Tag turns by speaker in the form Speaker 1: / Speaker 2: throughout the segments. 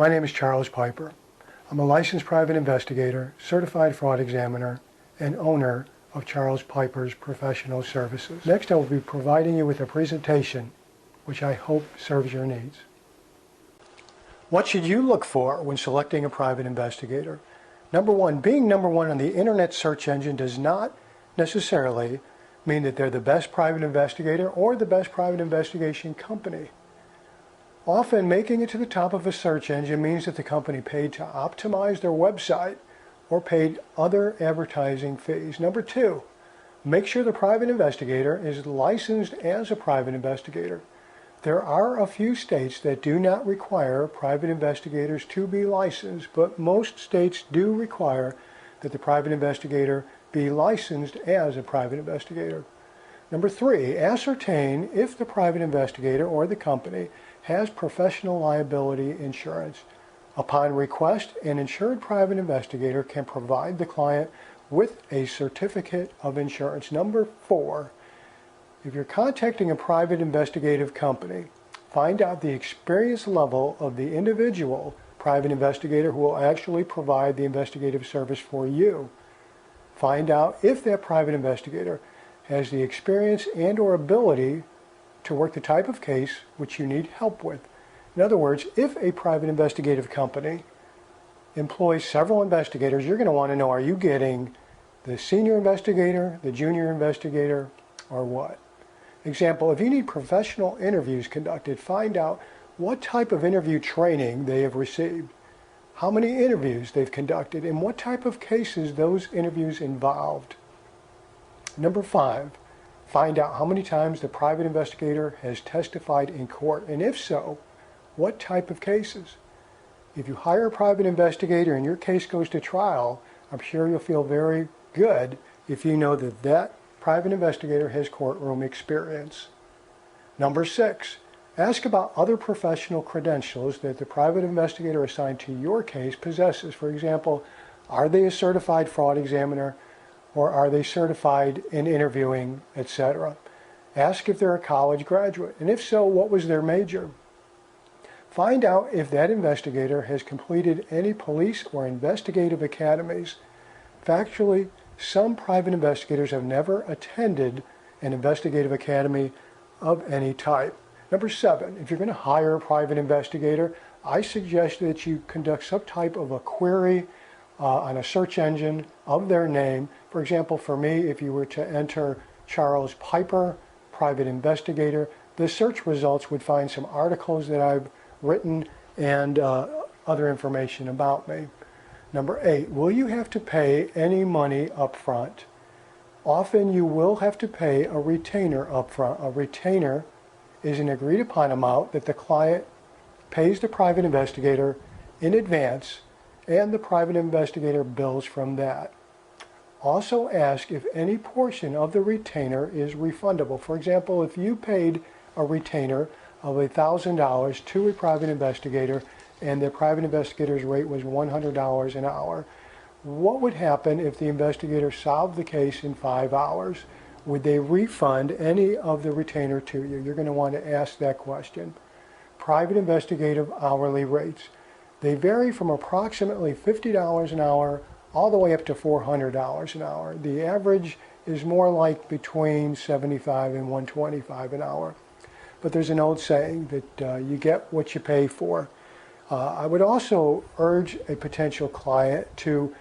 Speaker 1: My name is Charles Piper. I'm a licensed private investigator, certified fraud examiner, and owner of Charles Piper's Professional Services. Next, I will be providing you with a presentation which I hope serves your needs. What should you look for when selecting a private investigator? Number one, being number one on the internet search engine does not necessarily mean that they're the best private investigator or the best private investigation company. Often, making it to the top of a search engine means that the company paid to optimize their website or paid other advertising fees. Number two, make sure the private investigator is licensed as a private investigator. There are a few states that do not require private investigators to be licensed, but most states do require that the private investigator be licensed as a private investigator. Number three, ascertain if the private investigator or the company has professional liability insurance. Upon request, an insured private investigator can provide the client with a certificate of insurance. Number four, if you're contacting a private investigative company, find out the experience level of the individual private investigator who will actually provide the investigative service for you. Find out if that private investigator has the experience and or ability to work the type of case which you need help with. In other words, if a private investigative company employs several investigators, you're going to want to know, are you getting the senior investigator, the junior investigator, or what? Example, if you need professional interviews conducted, find out what type of interview training they have received, how many interviews they've conducted, and what type of cases those interviews involved. Number five, find out how many times the private investigator has testified in court, and if so, what type of cases. If you hire a private investigator and your case goes to trial, I'm sure you'll feel very good if you know that that private investigator has courtroom experience. Number six, ask about other professional credentials that the private investigator assigned to your case possesses. For example, are they a certified fraud examiner, or are they certified in interviewing, etc.? Ask if they're a college graduate, and if so, what was their major? Find out if that investigator has completed any police or investigative academies. Factually, some private investigators have never attended an investigative academy of any type. Number seven, if you're going to hire a private investigator, I suggest that you conduct some type of a query on a search engine of their name. For example, for me, if you were to enter Charles Piper, private investigator, the search results would find some articles that I've written and other information about me. Number eight, will you have to pay any money up front? Often you will have to pay a retainer up front. A retainer is an agreed upon amount that the client pays the private investigator in advance, and the private investigator bills from that. Also ask if any portion of the retainer is refundable. For example, if you paid a retainer of $1,000 to a private investigator and the private investigator's rate was $100 an hour, what would happen if the investigator solved the case in 5 hours? Would they refund any of the retainer to you? You're going to want to ask that question. Private investigative hourly rates. They vary from approximately $50 an hour all the way up to $400 an hour. The average is more like between $75 and $125 an hour. But there's an old saying that you get what you pay for. I would also urge a potential client to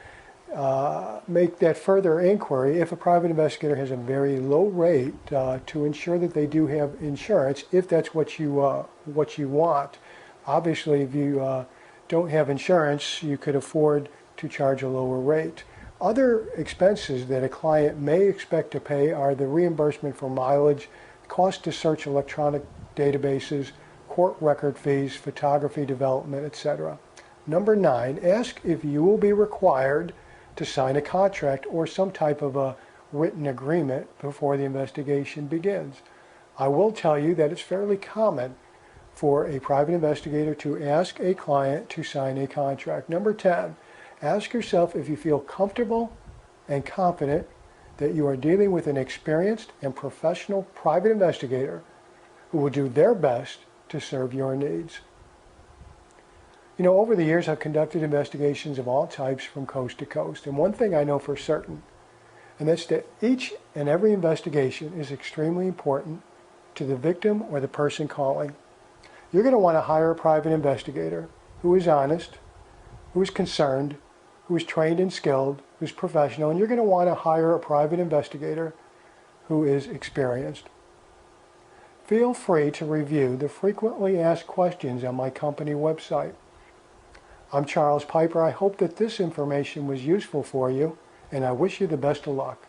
Speaker 1: make that further inquiry if a private investigator has a very low rate to ensure that they do have insurance, if that's what you want. Obviously, if you don't have insurance, you could afford to charge a lower rate. Other expenses that a client may expect to pay are the reimbursement for mileage, cost to search electronic databases, court record fees, photography development, etc. Number nine, ask if you will be required to sign a contract or some type of a written agreement before the investigation begins. I will tell you that it's fairly common for a private investigator to ask a client to sign a contract. Number 10, ask yourself if you feel comfortable and confident that you are dealing with an experienced and professional private investigator who will do their best to serve your needs. You know, over the years I've conducted investigations of all types from coast to coast, and one thing I know for certain, and that's that each and every investigation is extremely important to the victim or the person calling. You're going to want to hire a private investigator who is honest, who is concerned, who is trained and skilled, who's professional, and you're going to want to hire a private investigator who is experienced. Feel free to review the frequently asked questions on my company website. I'm Charles Piper. I hope that this information was useful for you, and I wish you the best of luck.